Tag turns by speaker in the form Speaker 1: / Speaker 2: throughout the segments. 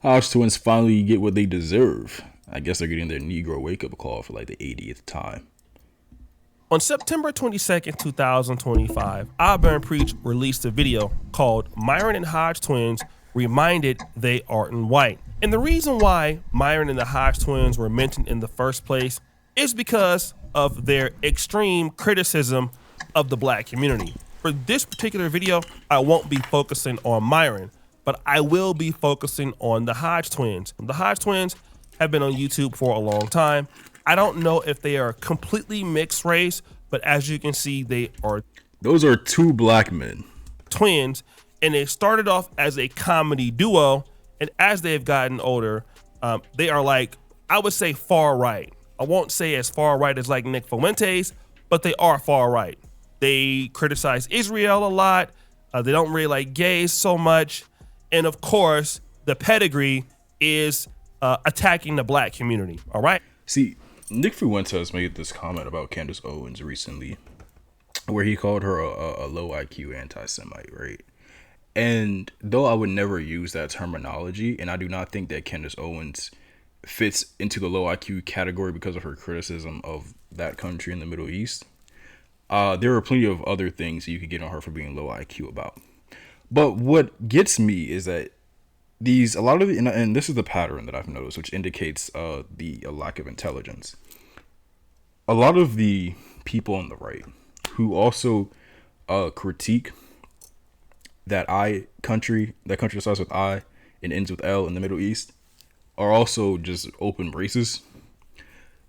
Speaker 1: Hodge twins finally get what they deserve. I guess they're getting their Negro wake-up call for like the 80th time.
Speaker 2: On September 22nd, 2025, Auburn Preach released a video called Myron and Hodge Twins Reminded They Aren't White. And the reason why Myron and the Hodge twins were mentioned in the first place is because of their extreme criticism of the black community. For this particular video, I won't be focusing on Myron, but I will be focusing on the Hodge twins. The Hodge twins have been on YouTube for a long time. I don't know if they are completely mixed race, but as you can see, they are.
Speaker 1: Those are two black men.
Speaker 2: Twins, and they started off as a comedy duo, and as they've gotten older, they are like, I would say far right. I won't say as far right as like Nick Fuentes, but they are far right. They criticize Israel a lot. They don't really like gays so much. And of course, the pedigree is attacking the black community, all right?
Speaker 1: See, Nick Fuentes made this comment about Candace Owens recently, where he called her a low IQ anti-Semite, right? And though I would never use that terminology, and I do not think that Candace Owens fits into the low IQ category because of her criticism of that country in the Middle East, there are plenty of other things you could get on her for being low IQ about. But what gets me is that a lot of and this is the pattern that I've noticed, which indicates the lack of intelligence. A lot of the people on the right who also critique that country that starts with I and ends with L in the Middle East, are also just open racists.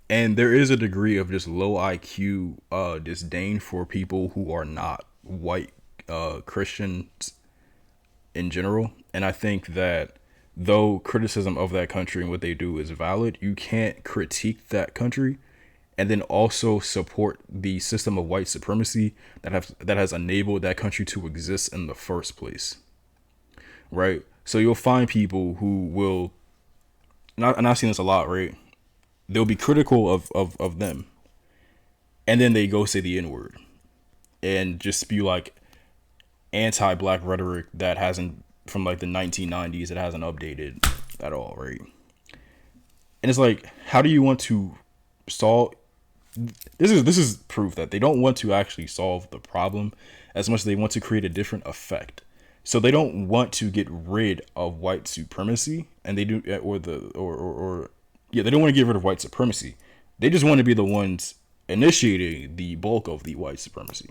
Speaker 1: And there is a degree of just low IQ disdain for people who are not white Christians in general. And I think that though criticism of that country and what they do is valid, you can't critique that country and then also support the system of white supremacy that has enabled that country to exist in the first place. Right? So you'll find people who will, and I've seen this a lot, right? They'll be critical of them, and then they go say the N-word and just spew like anti-black rhetoric that hasn't, from like the 1990s, it hasn't updated at all, right? And it's like, how do you want to solve this? Is proof that they don't want to actually solve the problem as much as they want to create a different effect. So they don't want to get rid of white supremacy, and they do, they don't want to get rid of white supremacy. They just want to be the ones initiating the bulk of the white supremacy.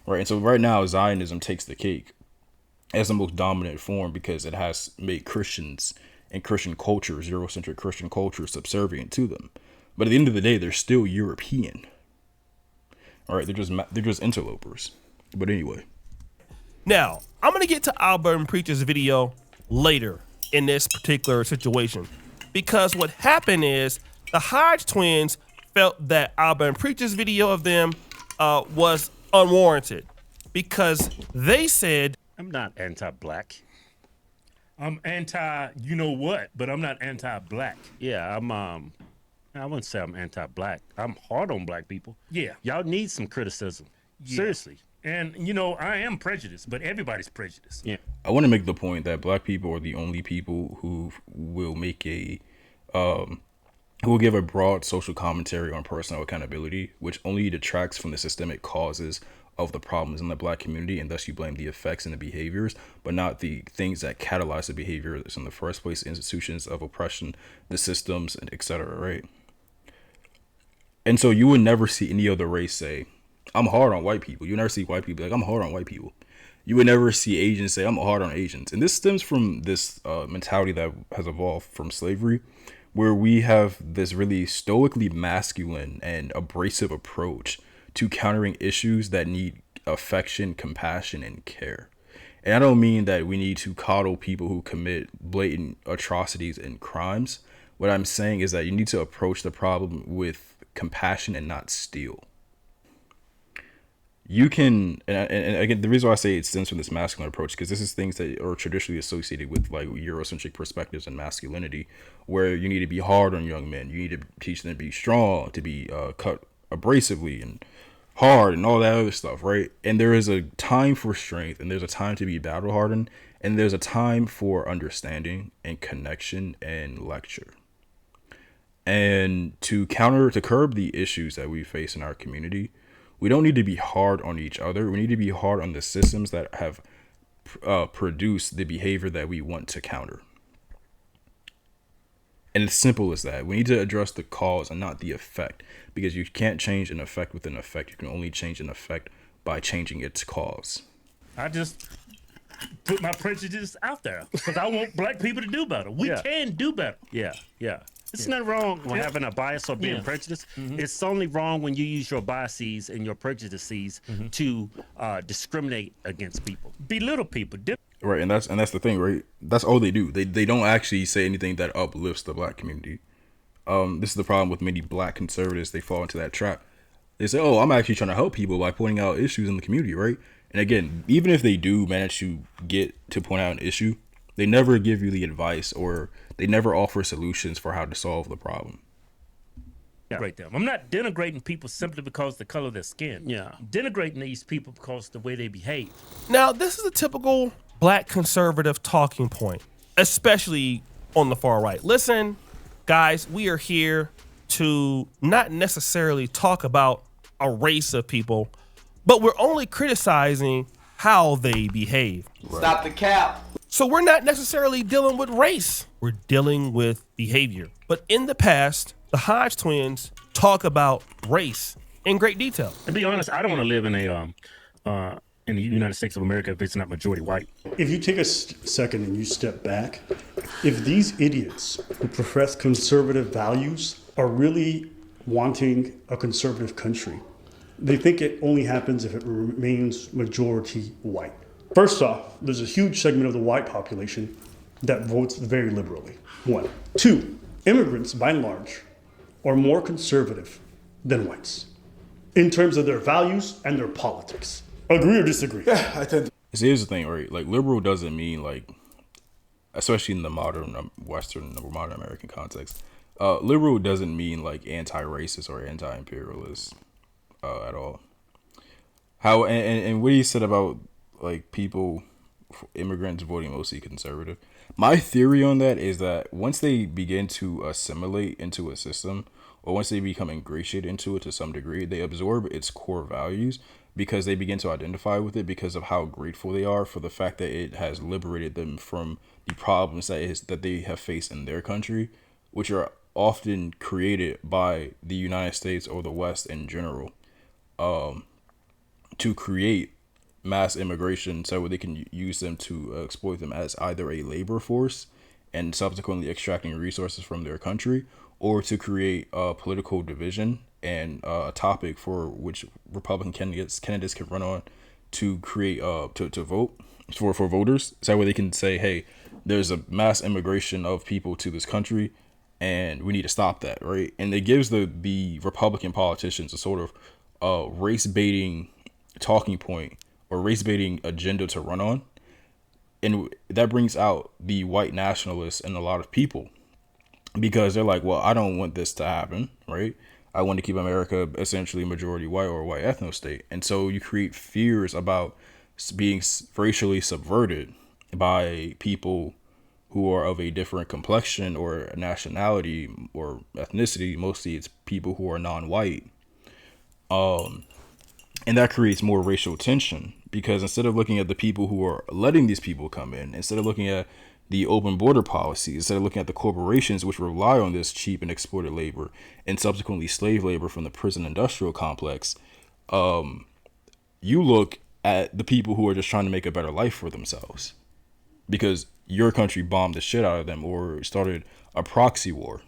Speaker 1: Right. And so right now, Zionism takes the cake as the most dominant form because it has made Christians and Christian culture, Eurocentric Christian culture, subservient to them. But at the end of the day, they're still European. All right. They're just interlopers. But anyway.
Speaker 2: Now, I'm going to get to Auburn Preacher's video later in this particular situation, because what happened is the Hodge twins felt that Auburn Preacher's video of them was unwarranted because they said,
Speaker 3: I'm not anti-black.
Speaker 4: I'm anti, you know what, but I'm not anti-black.
Speaker 3: Yeah, I wouldn't say I'm anti-black. I'm hard on black people.
Speaker 4: Yeah.
Speaker 3: Y'all need some criticism.
Speaker 4: Yeah.
Speaker 3: Seriously.
Speaker 4: And, you know, I am prejudiced, but everybody's prejudiced.
Speaker 3: Yeah.
Speaker 1: I want to make the point that black people are the only people who will make who will give a broad social commentary on personal accountability, which only detracts from the systemic causes of the problems in the black community, and thus you blame the effects and the behaviors, but not the things that catalyze the behaviors in the first place, institutions of oppression, the systems, and etc. Right? And so you would never see any other race say, I'm hard on white people. You never see white people like, I'm hard on white people. You would never see Asians say, I'm hard on Asians. And this stems from this mentality that has evolved from slavery, where we have this really stoically masculine and abrasive approach to countering issues that need affection, compassion, and care. And I don't mean that we need to coddle people who commit blatant atrocities and crimes. What I'm saying is that you need to approach the problem with compassion and not steel. You can, and again, the reason why I say it stems from this masculine approach, because this is things that are traditionally associated with like Eurocentric perspectives and masculinity, where you need to be hard on young men. You need to teach them to be strong, to be cut abrasively and hard and all that other stuff, right? And there is a time for strength and there's a time to be battle hardened. And there's a time for understanding and connection and lecture. And to curb the issues that we face in our community, we don't need to be hard on each other. We need to be hard on the systems that have produced the behavior that we want to counter. And it's simple as that. We need to address the cause and not the effect, because you can't change an effect with an effect. You can only change an effect by changing its cause.
Speaker 4: I just put my prejudice out there because I want black people to do better. We can do better.
Speaker 3: Yeah. It's not wrong when having a bias or being prejudiced. It's only wrong when you use your biases and your prejudices to discriminate against people.
Speaker 4: Belittle people.
Speaker 1: Right, and that's the thing, right? That's all they do. They don't actually say anything that uplifts the black community. This is the problem with many black conservatives. They fall into that trap. They say, "Oh, I'm actually trying to help people by pointing out issues in the community," right? And again, even if they do manage to get to point out an issue, they never give you the advice, or they never offer solutions for how to solve the problem.
Speaker 4: Denigrate them. I'm not denigrating people simply because of the color of their skin.
Speaker 3: Yeah.
Speaker 4: I'm denigrating these people because of the way they behave.
Speaker 2: Now, this is a typical black conservative talking point, especially on the far right. Listen, guys, we are here to not necessarily talk about a race of people, but we're only criticizing how they behave.
Speaker 5: Right. Stop the cap.
Speaker 2: So we're not necessarily dealing with race. We're dealing with behavior. But in the past, the Hodge twins talk about race in great detail.
Speaker 3: To be honest, I don't want to live in in the United States of America if it's not majority white.
Speaker 6: If you take a second and you step back, if these idiots who profess conservative values are really wanting a conservative country, they think it only happens if it remains majority white. First off, there's a huge segment of the white population that votes very liberally. 1. 2, immigrants, by and large, are more conservative than whites in terms of their values and their politics. Agree or disagree?
Speaker 5: Yeah, I tend to.
Speaker 1: See, here's the thing, right? Like, liberal doesn't mean, like, especially in the modern Western or modern American context, liberal doesn't mean like anti-racist or anti-imperialist at all. How and what he said about like people, immigrants voting mostly conservative. My theory on that is that once they begin to assimilate into a system, or once they become ingratiated into it to some degree, they absorb its core values because they begin to identify with it because of how grateful they are for the fact that it has liberated them from the problems that they have faced in their country, which are often created by the United States or the West in general, to create mass immigration so they can use them to exploit them as either a labor force and subsequently extracting resources from their country, or to create political division and a topic for which Republican candidates can run on to create to vote for voters. So that way they can say, hey, there's a mass immigration of people to this country and we need to stop that, right? And it gives the Republican politicians a sort of race baiting talking point or race baiting agenda to run on. And that brings out the white nationalists in a lot of people because they're like, well, I don't want this to happen, right? I want to keep America essentially majority white or a white ethno state. And so you create fears about being racially subverted by people who are of a different complexion or nationality or ethnicity. Mostly it's people who are non-white. And that creates more racial tension because instead of looking at the people who are letting these people come in, instead of looking at the open border policies, instead of looking at the corporations which rely on this cheap and exploited labor and subsequently slave labor from the prison industrial complex, you look at the people who are just trying to make a better life for themselves because your country bombed the shit out of them or started a proxy war.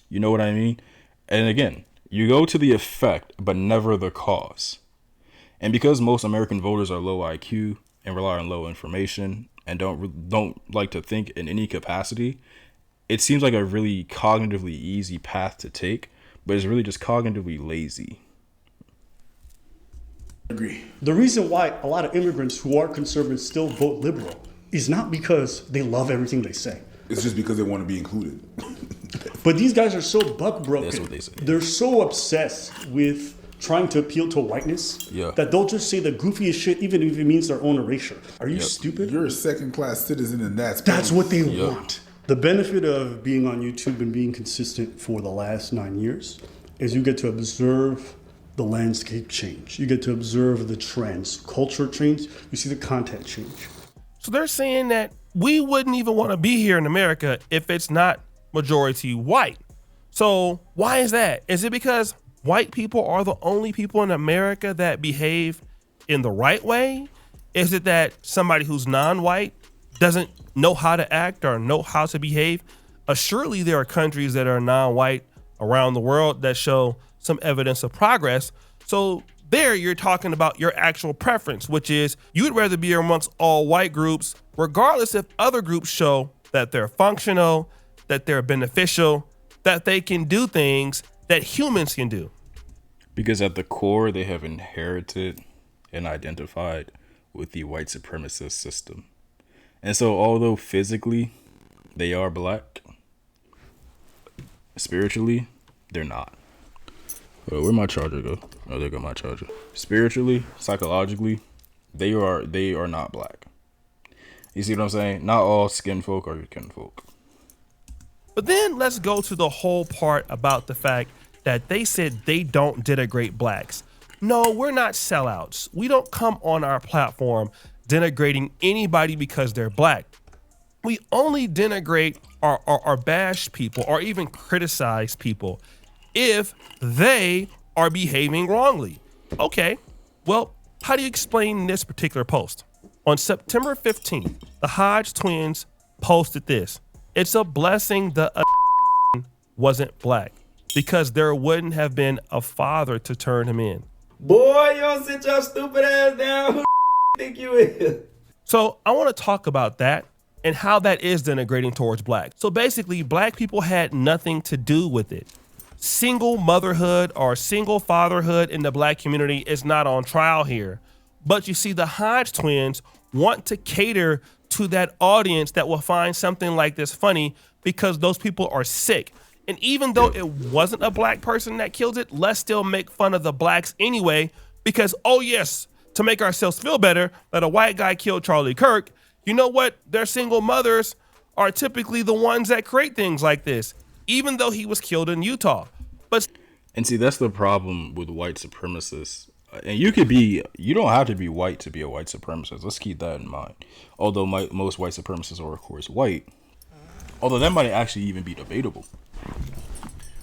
Speaker 1: You know what I mean? And again, you go to the effect, but never the cause. And because most American voters are low IQ and rely on low information and don't like to think in any capacity, it seems like a really cognitively easy path to take, but it's really just cognitively lazy.
Speaker 6: Agree. The reason why a lot of immigrants who are conservative still vote liberal is not because they love everything they say.
Speaker 5: It's just because they want to be included.
Speaker 6: But these guys are so buck broken.
Speaker 1: That's what they say.
Speaker 6: They're so obsessed with trying to appeal to whiteness,
Speaker 1: Yeah.
Speaker 6: that they'll just say the goofiest shit, even if it means their own erasure. Are you stupid?
Speaker 5: You're a second-class citizen, and
Speaker 6: That's what they want. The benefit of being on YouTube and being consistent for the last 9 years is you get to observe the landscape change. You get to observe the trends, culture change. You see the content change.
Speaker 2: So they're saying that we wouldn't even want to be here in America if it's not majority white. So why is that? Is it because white people are the only people in America that behave in the right way? Is it that somebody who's non-white doesn't know how to act or know how to behave? Surely there are countries that are non-white around the world that show some evidence of progress. So there you're talking about your actual preference, which is you'd rather be amongst all white groups, regardless if other groups show that they're functional, that they're beneficial, that they can do things that humans can do.
Speaker 1: Because at the core, they have inherited and identified with the white supremacist system. And so although physically they are black, spiritually, they're not. Oh, where'd my charger go? Oh, there go my charger. Spiritually, psychologically, they are not black. You see what I'm saying? Not all skin folk are kin folk.
Speaker 2: But then let's go to the whole part about the fact that they said they don't denigrate blacks. No, we're not sellouts. We don't come on our platform denigrating anybody because they're black. We only denigrate or bash people or even criticize people if they are behaving wrongly. Okay, well, how do you explain this particular post? On September 15th, the Hodge twins posted this. It's a blessing the wasn't black because there wouldn't have been a father to turn him in.
Speaker 7: Boy, you don't sit your stupid ass down. Who think you is?
Speaker 2: So I want to talk about that and how that is denigrating towards black. So basically, black people had nothing to do with it. Single motherhood or single fatherhood in the black community is not on trial here. But you see, the Hodge twins want to cater to that audience that will find something like this funny because those people are sick. And even though it wasn't a black person that killed it, let's still make fun of the blacks anyway because, oh yes, to make ourselves feel better that a white guy killed Charlie Kirk, you know what? Their single mothers are typically the ones that create things like this, even though he was killed in Utah.
Speaker 1: And see, that's the problem with white supremacists. And you don't have to be white to be a white supremacist. Let's keep that in mind. Although most white supremacists are, of course, white. Although that might actually even be debatable.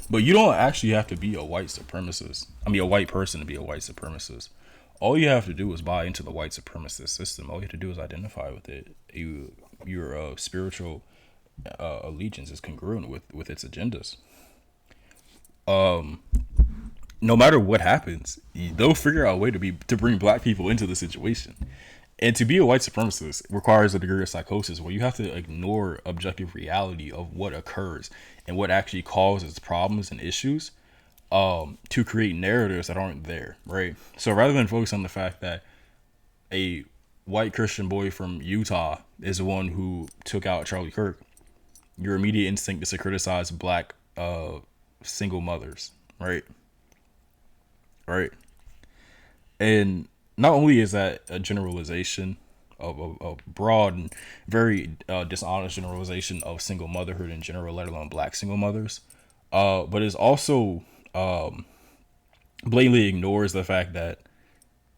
Speaker 1: But you don't actually have to be a white supremacist. I mean, a white person to be a white supremacist. All you have to do is buy into the white supremacist system. All you have to do is identify with it. Your spiritual allegiance is congruent with its agendas. No matter what happens, they'll figure out a way to bring black people into the situation. And to be a white supremacist requires a degree of psychosis where you have to ignore objective reality of what occurs and what actually causes problems and issues to create narratives that aren't there, right? So rather than focus on the fact that a white Christian boy from Utah is the one who took out Charlie Kirk, your immediate instinct is to criticize black single mothers, right? Right. And not only is that a generalization of a broad and very dishonest generalization of single motherhood in general, let alone black single mothers, but it also blatantly ignores the fact that,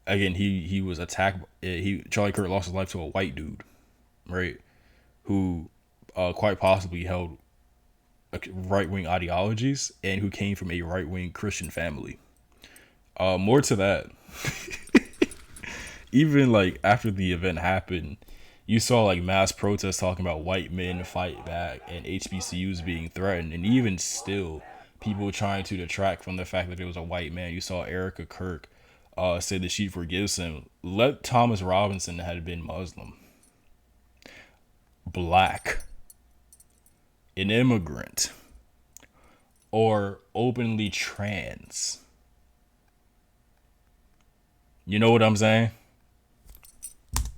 Speaker 1: again, he was attacked. Charlie Kirk lost his life to a white dude, right, who quite possibly held right-wing ideologies and who came from a right-wing Christian family. More to that, even like after the event happened, you saw like mass protests talking about white men fight back and HBCUs being threatened. And even still, people trying to detract from the fact that it was a white man. You saw Erica Kirk say that she forgives him. Let Thomas Robinson had been Muslim, black, an immigrant, or openly trans. You know what I'm saying?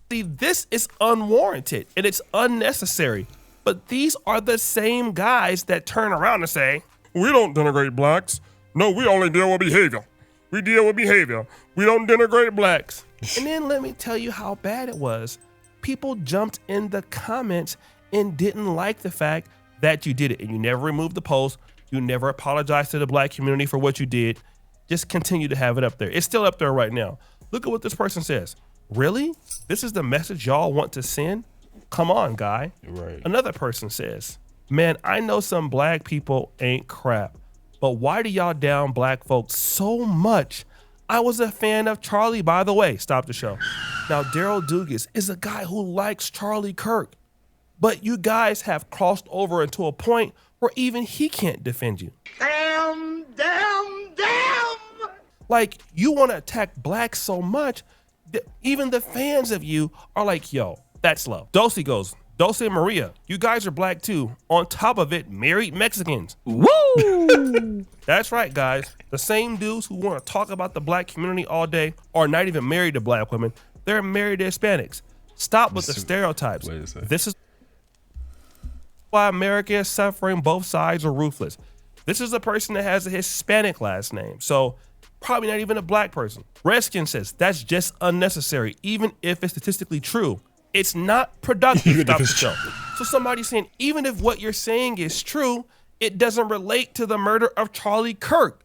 Speaker 2: See, this is unwarranted and it's unnecessary. But these are the same guys that turn around and say, we don't denigrate blacks. No, we only deal with behavior. We deal with behavior. We don't denigrate blacks. And then let me tell you how bad it was. People jumped in the comments and didn't like the fact that you did it. And you never removed the post. You never apologized to the black community for what you did. Just continue to have it up there. It's still up there right now. Look at what this person says. Really? This is the message y'all want to send? Come on, guy.
Speaker 1: Right.
Speaker 2: Another person says, man, I know some black people ain't crap, but why do y'all down black folks so much? I was a fan of Charlie, by the way. Stop the show. Now, Daryl Dugas is a guy who likes Charlie Kirk, but you guys have crossed over into a point where even he can't defend you.
Speaker 8: Damn!
Speaker 2: Like, you want to attack blacks so much that even the fans of you are like, yo, that's love. Dulce goes, Dulce and Maria, you guys are black too. On top of it, married Mexicans. Woo! That's right, guys. The same dudes who want to talk about the black community all day are not even married to black women. They're married to Hispanics. Stop with the stereotypes. This is why America is suffering. Both sides are ruthless. This is a person that has a Hispanic last name, so probably not even a black person. Redskin says that's just unnecessary, even if it's statistically true. It's not productive. Stop the show. So somebody's saying, even if what you're saying is true, it doesn't relate to the murder of Charlie Kirk.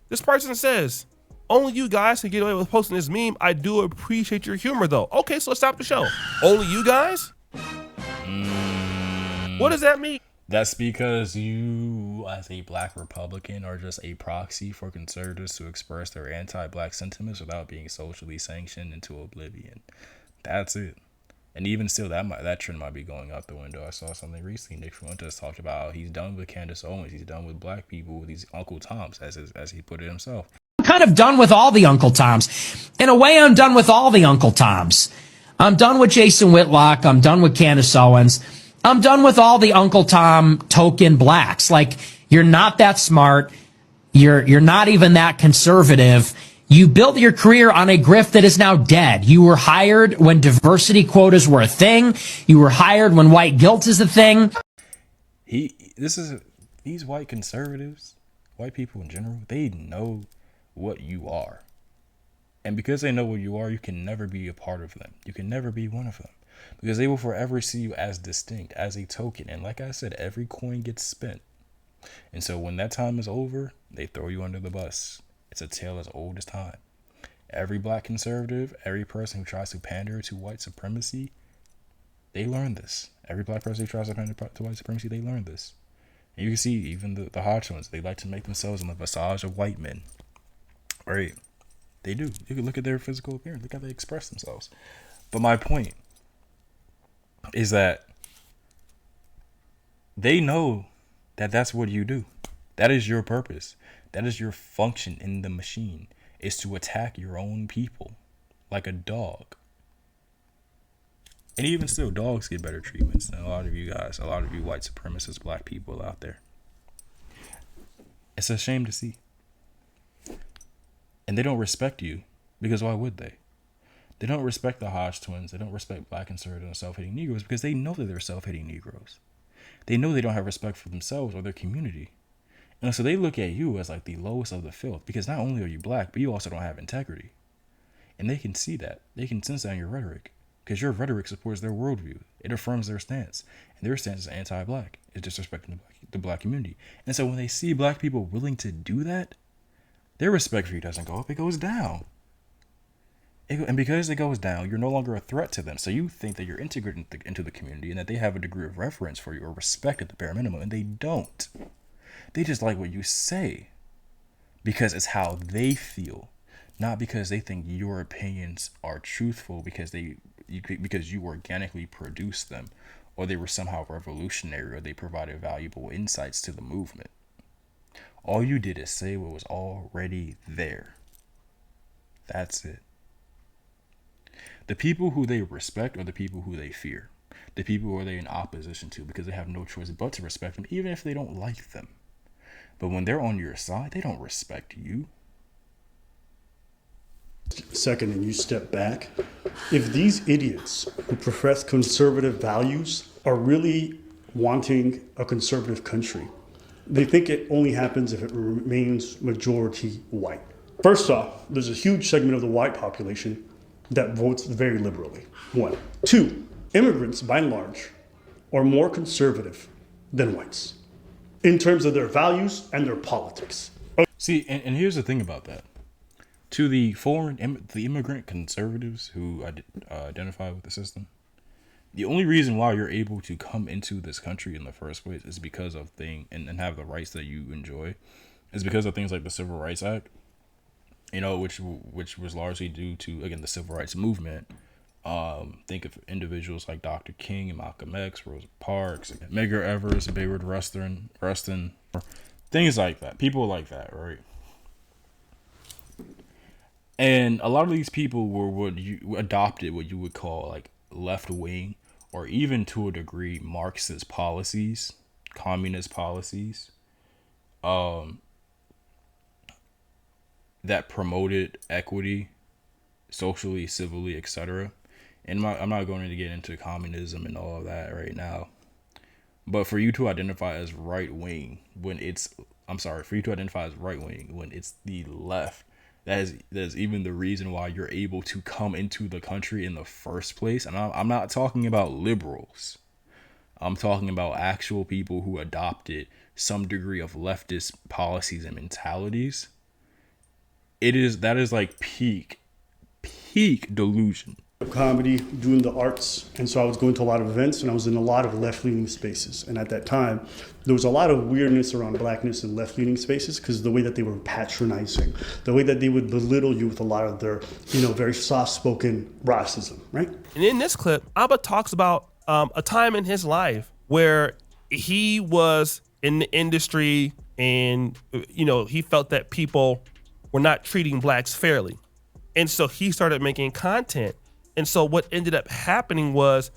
Speaker 2: This person says, only you guys can get away with posting this meme. I do appreciate your humor, though. Okay, so let's stop the show. Only you guys? What does that mean?
Speaker 1: That's because you, as a black Republican, are just a proxy for conservatives to express their anti-black sentiments without being socially sanctioned into oblivion. That's it. And even still, that trend might be going out the window. I saw something recently. Nick Fuentes talked about how he's done with Candace Owens. He's done with black people, with these Uncle Toms, as he put it himself.
Speaker 9: I'm kind of done with all the Uncle Toms. In a way, I'm done with all the Uncle Toms. I'm done with Jason Whitlock. I'm done with Candace Owens. I'm done with all the Uncle Tom token blacks. Like, you're not that smart. You're not even that conservative. You built your career on a grift that is now dead. You were hired when diversity quotas were a thing. You were hired when white guilt is a thing.
Speaker 1: These white conservatives, white people in general, they know what you are. And because they know what you are, you can never be a part of them. You can never be one of them. Because they will forever see you as distinct, as a token. And like I said, every coin gets spent. And so when that time is over, they throw you under the bus. It's a tale as old as time. Every black conservative, every person who tries to pander to white supremacy, they learn this. Every black person who tries to pander to white supremacy, they learn this. And you can see even the Hodge ones, they like to make themselves in the visage of white men. Right? They do. You can look at their physical appearance. Look how they express themselves. But my point is that they know that that's what you do. That is your purpose. That is your function in the machine, is to attack your own people like a dog. And even still, dogs get better treatments than a lot of you guys, a lot of you white supremacist black people out there. It's a shame to see. And they don't respect you, because why would they? They don't respect the Hodge twins. They don't respect black conservatives and self-hating Negroes because they know that they're self-hating Negroes. They know they don't have respect for themselves or their community. And so they look at you as like the lowest of the filth because not only are you black, but you also don't have integrity. And they can see that. They can sense that in your rhetoric because your rhetoric supports their worldview. It affirms their stance. And their stance is anti-black. It's disrespecting the black community. And so when they see black people willing to do that, their respect for you doesn't go up, it goes down. And because it goes down, you're no longer a threat to them. So you think that you're integrated into the community and that they have a degree of reverence for you or respect at the bare minimum, and they don't. They just like what you say because it's how they feel, not because they think your opinions are truthful because you organically produced them, or they were somehow revolutionary, or they provided valuable insights to the movement. All you did is say what was already there. That's it. The people who they respect are the people who they fear. The people who are they in opposition to because they have no choice but to respect them, even if they don't like them. But when they're on your side, they don't respect you.
Speaker 6: Second, and you step back. If these idiots who profess conservative values are really wanting a conservative country, they think it only happens if it remains majority white. First off, there's a huge segment of the white population that votes very liberally. One. Two, immigrants, by and large, are more conservative than whites in terms of their values and their politics.
Speaker 1: See, and here's the thing about that. To the the immigrant conservatives who identify with the system, the only reason why you're able to come into this country in the first place is because of and have the rights that you enjoy, is because of things like the Civil Rights Act, which was largely due to, again, the Civil Rights Movement. Think of individuals like Dr. King and Malcolm X, Rosa Parks, Medgar Evers, Bayard Rustin, things like that. People like that, right? And a lot of these people were adopted what you would call like left wing, or even to a degree Marxist policies, communist policies, that promoted equity, socially, civilly, etc. And I'm not going to get into communism and all of that right now. But for you to identify as right wing when it's the left, that is even the reason why you're able to come into the country in the first place. And I'm not talking about liberals. I'm talking about actual people who adopted some degree of leftist policies and mentalities. That is like peak delusion.
Speaker 6: Comedy, doing the arts, and so I was going to a lot of events, and I was in a lot of left-leaning spaces. And at that time, there was a lot of weirdness around blackness in left-leaning spaces because the way that they were patronizing, the way that they would belittle you with a lot of their, very soft-spoken racism, right?
Speaker 2: And in this clip, Abba talks about a time in his life where he was in the industry and, he felt that people were not treating blacks fairly. And so he started making content. And so what ended up happening was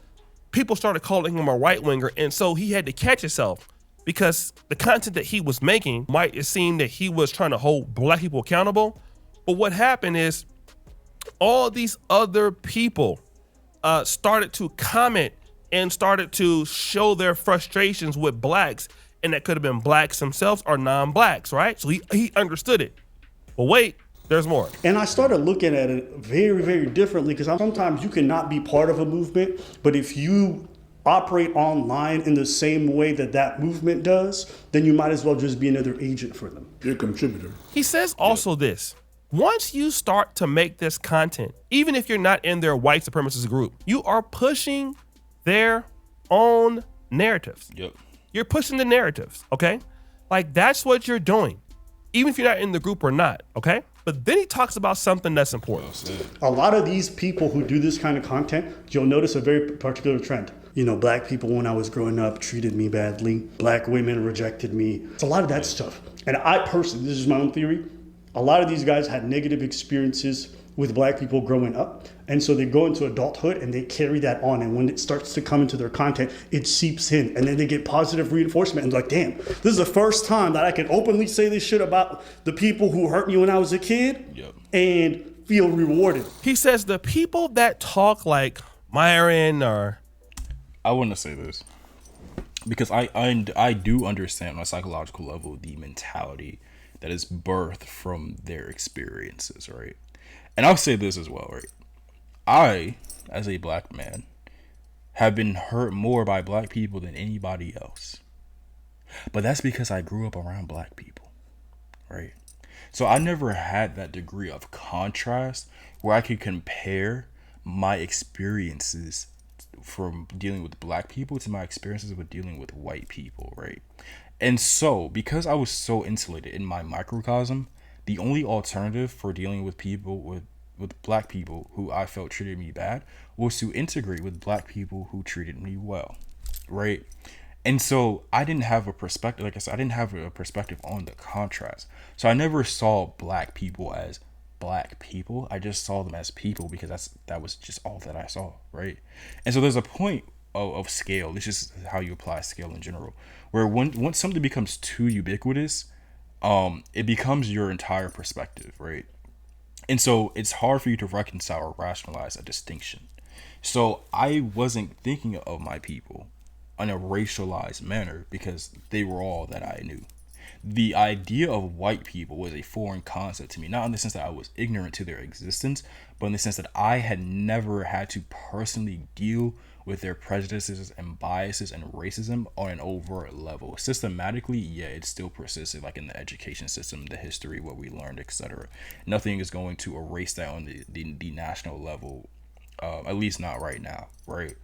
Speaker 2: people started calling him a right winger. And so he had to catch himself because the content that he was making it seem that he was trying to hold black people accountable. But what happened is all these other people started to comment and started to show their frustrations with blacks. And that could have been blacks themselves or non-blacks, right? So he understood it. But wait, there's more.
Speaker 6: And I started looking at it very, very differently because sometimes you cannot be part of a movement, but if you operate online in the same way that movement does, then you might as well just be another agent for them.
Speaker 5: You're a contributor.
Speaker 2: He says also this. Once you start to make this content, even if you're not in their white supremacist group, you are pushing their own narratives.
Speaker 1: Yep.
Speaker 2: You're pushing the narratives, okay? Like that's what you're doing, even if you're not in the group or not, okay? But then he talks about something that's important.
Speaker 6: A lot of these people who do this kind of content, you'll notice a very particular trend. Black people when I was growing up treated me badly. Black women rejected me. It's a lot of that stuff. And I personally, this is my own theory, a lot of these guys had negative experiences with black people growing up. And so they go into adulthood and they carry that on. And when it starts to come into their content, it seeps in. And then they get positive reinforcement and like, damn, this is the first time that I can openly say this shit about the people who hurt me when I was a kid and feel rewarded.
Speaker 2: He says the people that talk like Myron or...
Speaker 1: I want to say this because I do understand on a psychological level the mentality that is birthed from their experiences, right? And I'll say this as well, right? I, as a black man, have been hurt more by black people than anybody else. But that's because I grew up around black people, right? So I never had that degree of contrast where I could compare my experiences from dealing with black people to my experiences with dealing with white people, right? And so, because I was so insulated in my microcosm, the only alternative for dealing with people with black people who I felt treated me bad was to integrate with black people who treated me well, right? And so I didn't have a perspective, like I said, I didn't have a perspective on the contrast. So I never saw black people as black people. I just saw them as people because that was just all that I saw, right? And so there's a point of scale. This is how you apply scale in general, where once something becomes too ubiquitous, it becomes your entire perspective, right? And so it's hard for you to reconcile or rationalize a distinction. So I wasn't thinking of my people in a racialized manner because they were all that I knew. The idea of white people was a foreign concept to me, not in the sense that I was ignorant to their existence, but in the sense that I had never had to personally deal with their prejudices and biases and racism on an overt level. Systematically, yeah, it still persisted, like in the education system, the history, what we learned, etc. Nothing is going to erase that on the national level, at least not right now, right?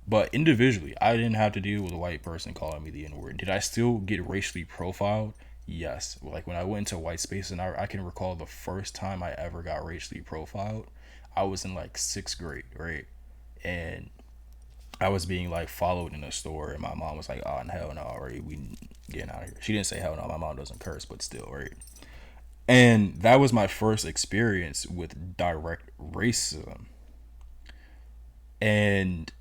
Speaker 1: But individually, I didn't have to deal with a white person calling me the N-word. Did I still get racially profiled? Yes. Like when I went into white space, and I can recall the first time I ever got racially profiled, I was in like 6th grade, right? And I was being like followed in a store, and my mom was like, "Oh, hell no, right? We getting out of here." She didn't say hell no. My mom doesn't curse, but still, right? And that was my first experience with direct racism. And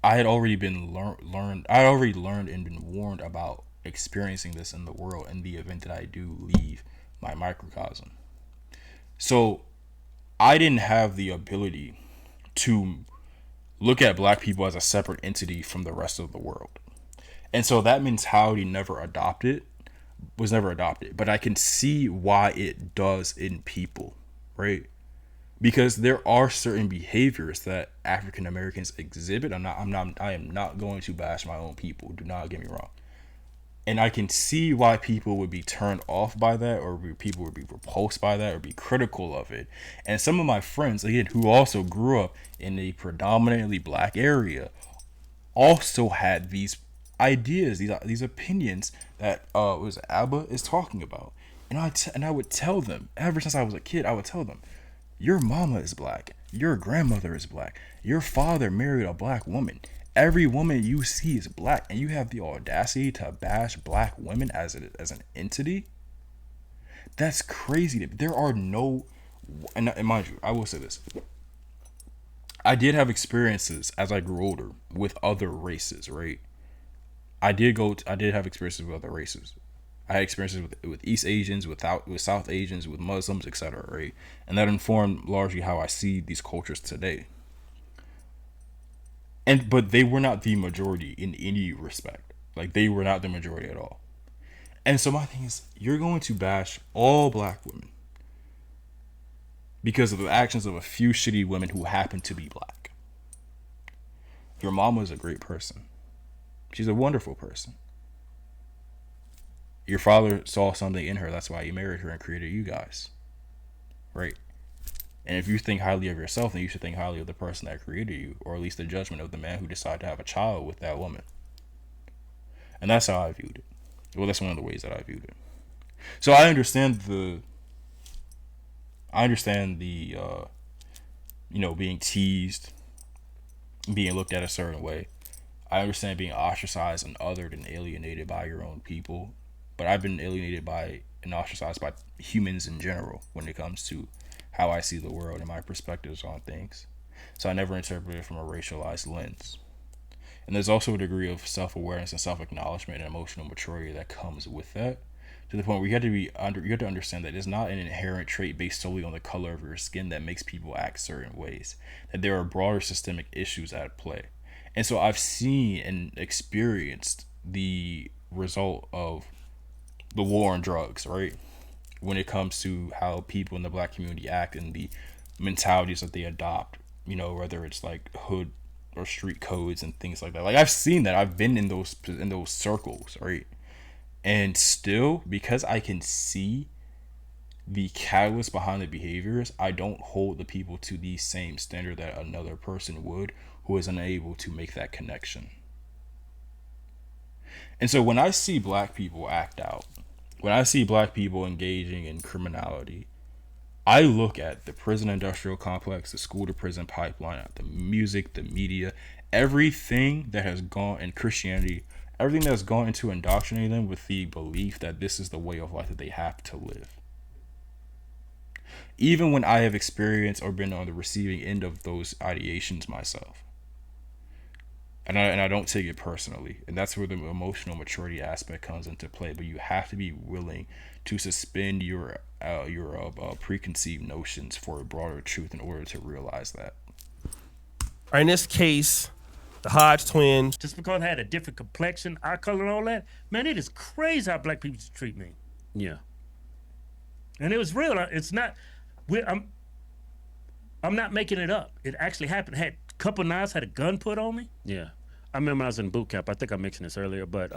Speaker 1: I had already been learned. I had already learned and been warned about experiencing this in the world in the event that I do leave my microcosm. So I didn't have the ability to look at black people as a separate entity from the rest of the world. And so that mentality was never adopted. But I can see why it does in people, right? Because there are certain behaviors that African Americans exhibit. I am not going to bash my own people. Do not get me wrong. And I can see why people would be turned off by that, or people would be repulsed by that, or be critical of it. And some of my friends, again, who also grew up in a predominantly black area, also had these ideas, these opinions that was Abba is talking about. And I would tell them, ever since I was a kid, I would tell them, your mama is black, your grandmother is black, your father married a black woman. Every woman you see is black, and you have the audacity to bash black women as an entity. That's crazy. There are no, and mind you, I will say this. I did have experiences as I grew older with other races, right? I did have experiences with other races. I had experiences with East Asians, with South Asians, with Muslims, etc., right? And that informed largely how I see these cultures today. But they were not the majority in any respect. Like, they were not the majority at all. And so my thing is, you're going to bash all black women because of the actions of a few shitty women who happen to be black. Your mama is a great person. She's a wonderful person. Your father saw something in her. That's why he married her and created you guys. Right? And if you think highly of yourself, then you should think highly of the person that created you, or at least the judgment of the man who decided to have a child with that woman. And that's how I viewed it. Well, that's one of the ways that I viewed it. So I understand the being teased, being looked at a certain way. I understand being ostracized and othered and alienated by your own people. But I've been alienated by and ostracized by humans in general when it comes to how I see the world and my perspectives on things. So I never interpret it from a racialized lens. And there's also a degree of self-awareness and self-acknowledgement and emotional maturity that comes with that, to the point where you have to understand that it's not an inherent trait based solely on the color of your skin that makes people act certain ways, that there are broader systemic issues at play. And so I've seen and experienced the result of the war on drugs, right? When it comes to how people in the black community act and the mentalities that they adopt, whether it's like hood or street codes and things like that. Like, I've seen that. I've been in those circles, right? And still, because I can see the catalyst behind the behaviors, I don't hold the people to the same standard that another person would who is unable to make that connection. And so when I see black people act out, when I see black people engaging in criminality, I look at the prison industrial complex, the school to prison pipeline, the music, the media, everything that has gone in Christianity, everything that's gone into indoctrinating them with the belief that this is the way of life that they have to live. Even when I have experienced or been on the receiving end of those ideations myself. And I don't take it personally. And that's where the emotional maturity aspect comes into play. But you have to be willing to suspend your preconceived notions for a broader truth in order to realize that.
Speaker 2: In this case, the Hodge twins.
Speaker 3: Just because I had a different complexion, eye color, and all that, man, it is crazy how black people treat me. Yeah. And it was real. It's not. I'm not making it up. It actually happened. Had a couple knives, had a gun put on me. Yeah. I remember I was in boot camp. I think I mentioned this earlier, but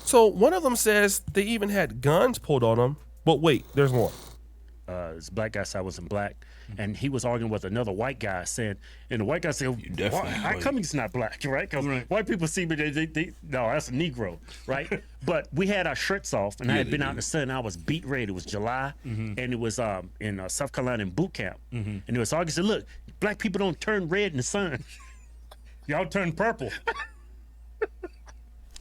Speaker 2: So one of them says they even had guns pulled on them. But wait, there's more.
Speaker 3: this black guy said I wasn't black, and he was arguing with another white guy, saying, and the white guy said,
Speaker 1: definitely
Speaker 3: how come he's not black, right? Because white people see me, no, that's a Negro, right? But we had our shirts off, and I had been out in the sun. I was beat red. It was July, and it was in South Carolina in boot camp, and it was August. Said, look, black people don't turn red in the sun. Y'all turn purple.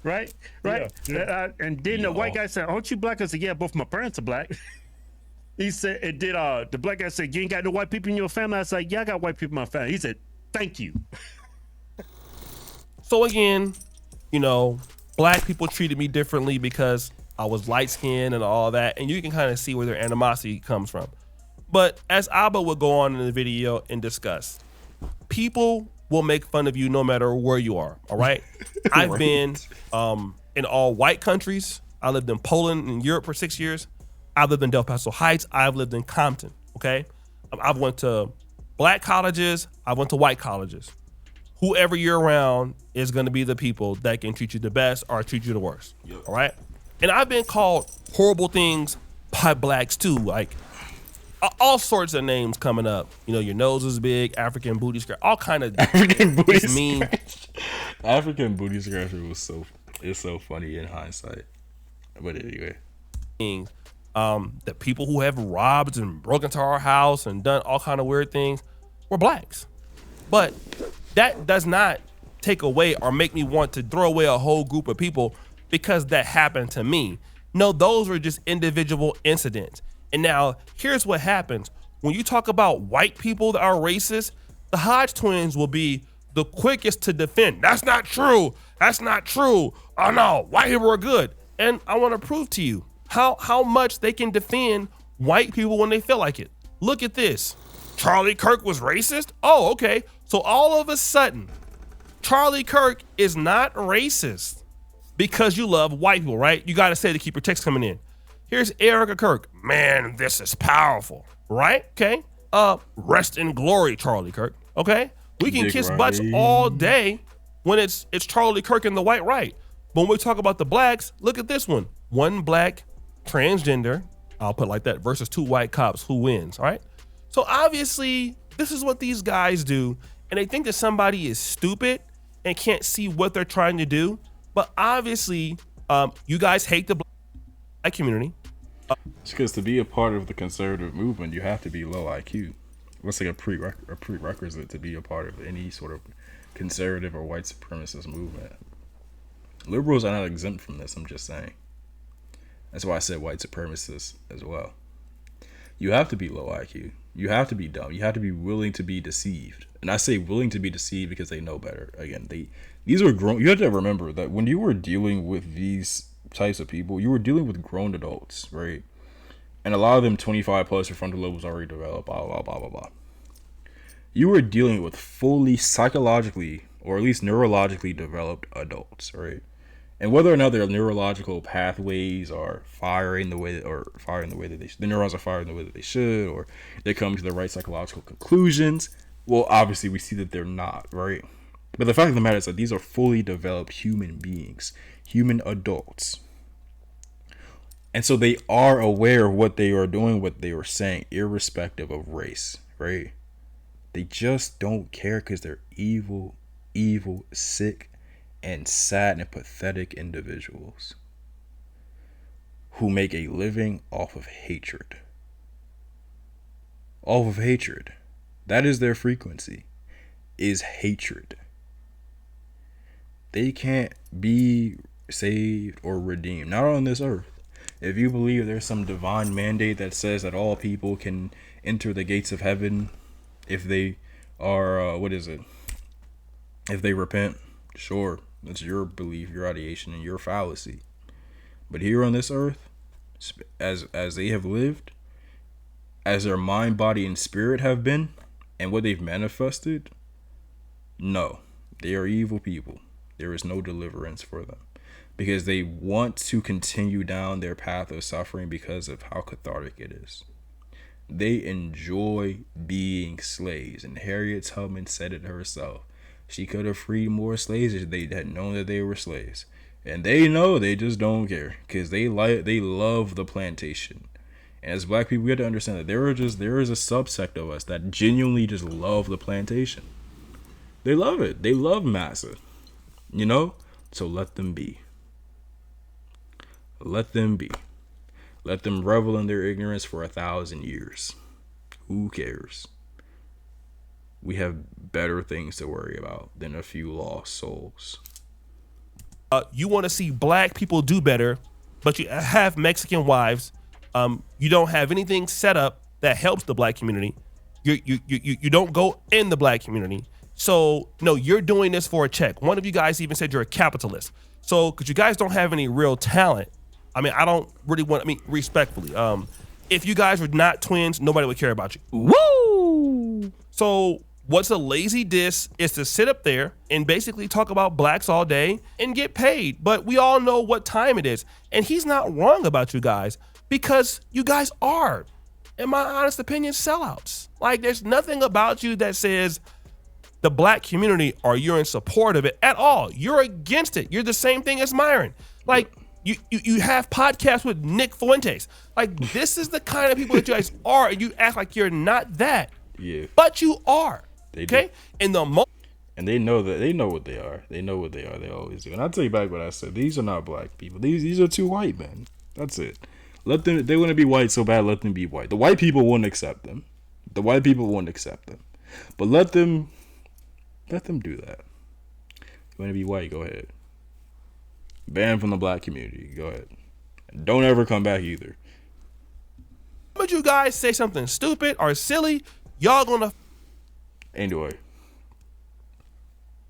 Speaker 3: Right? Yeah. And then the white guy said, aren't you black? I said, yeah, both my parents are black. He said, and did the black guy said, you ain't got no white people in your family? I said, yeah, I got white people in my family. He said, thank you.
Speaker 2: So again, you know, black people treated me differently because I was light skinned and all that, and you can kind of see where their animosity comes from. But as Abba would go on in the video and discuss, people will make fun of you no matter where you are, all right? I've been in all white countries. I lived in Poland and Europe for 6 years. I've lived in Del Paso Heights. I've lived in Compton, okay? I've went to black colleges. I went to white colleges. Whoever you're around is gonna be the people that can treat you the best or treat you the worst, all right? And I've been called horrible things by blacks too, like all sorts of names coming up. You know, your nose is big, African booty scratch, all kind of
Speaker 1: African booty
Speaker 2: just mean.
Speaker 1: scratch. African booty scratcher it's so funny in hindsight. But anyway.
Speaker 2: Things. The people who have robbed and broken into our house and done all kind of weird things were blacks. But that does not take away or make me want to throw away a whole group of people because that happened to me. No, those were just individual incidents. And now here's what happens. When you talk about white people that are racist, the Hodge twins will be the quickest to defend. That's not true. That's not true. Oh no, white people are good. And I want to prove to you how much they can defend white people when they feel like it. Look at this. Charlie Kirk was racist? Oh, okay. So all of a sudden, Charlie Kirk is not racist because you love white people, right? You got to say to keep your text coming in. Here's Erica Kirk. Man, this is powerful, right? Okay. Rest in glory, Charlie Kirk. Okay. We can kiss butts all day when it's Charlie Kirk and the white right. But when we talk about the blacks, look at this one. One black transgender, I'll put it like that, versus two white cops. Who wins? All right. So obviously, this is what these guys do, and they think that somebody is stupid and can't see what they're trying to do. But obviously, you guys hate the black community.
Speaker 1: It's because to be a part of the conservative movement, you have to be low IQ. It's like a prerequisite to be a part of any sort of conservative or white supremacist movement. Liberals are not exempt from this, I'm just saying. That's why I said white supremacists as well. You have to be low IQ. You have to be dumb. You have to be willing to be deceived. And I say willing to be deceived because they know better. Again, these are grown. You have to remember that when you were dealing with these types of people, you were dealing with grown adults, right? And a lot of them 25 plus, your frontal lobe was already developed, blah, blah, blah, blah, blah. You were dealing with fully psychologically or at least neurologically developed adults, right? And whether or not their neurological pathways are firing the way that the neurons are firing the way that they should, or they're coming to the right psychological conclusions, well, obviously we see that they're not, right? But the fact of the matter is that these are fully developed human beings, human adults. And so they are aware of what they are doing, what they are saying, irrespective of race, right? They just don't care because they're evil, sick, and sad and pathetic individuals who make a living off of hatred. Off of hatred. That is their frequency, is hatred. They can't be saved or redeemed, not on this earth. If you believe there's some divine mandate that says that all people can enter the gates of heaven if they are, if they repent, sure. That's your belief, your ideation, and your fallacy. But here on this earth, as they have lived, as their mind, body, and spirit have been, and what they've manifested, no. They are evil people. There is no deliverance for them because they want to continue down their path of suffering because of how cathartic it is. They enjoy being slaves, and Harriet Tubman said it herself. She could have freed more slaves if they had known that they were slaves. And they know, they just don't care because they love the plantation. And as black people, we have to understand that there is a subsect of us that genuinely just love the plantation. They love it. They love massa. You know? So let them be. Let them be. Let them revel in their ignorance for 1,000 years. Who cares? We have better things to worry about than a few lost souls.
Speaker 2: You want to see black people do better, but you have Mexican wives. You don't have anything set up that helps the black community. You don't go in the black community. So no, you're doing this for a check. One of you guys even said you're a capitalist. So because you guys don't have any real talent. I mean, I don't really want. I mean, respectfully, if you guys were not twins, nobody would care about you.
Speaker 1: Woo!
Speaker 2: So what's a lazy diss is to sit up there and basically talk about blacks all day and get paid. But we all know what time it is. And he's not wrong about you guys because you guys are, in my honest opinion, sellouts. Like there's nothing about you that says the black community or you're in support of it at all. You're against it. You're the same thing as Myron. Like you have podcasts with Nick Fuentes. Like this is the kind of people that you guys are. And you act like you're not that.
Speaker 1: Yeah.
Speaker 2: But you are.
Speaker 1: They
Speaker 2: okay?
Speaker 1: Do. And they know that. They know what they are. They know what they are. They always do. And I'll tell you back what I said. These are not black people. These are two white men. That's it. Let them. They want to be white so bad. Let them be white. The white people won't accept them. The white people won't accept them. But let them do that. You want to be white? Go ahead. Banned from the black community. Go ahead. And don't ever come back either.
Speaker 2: But you guys say something stupid or silly, y'all gonna.
Speaker 1: Anyway,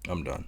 Speaker 1: I'm done.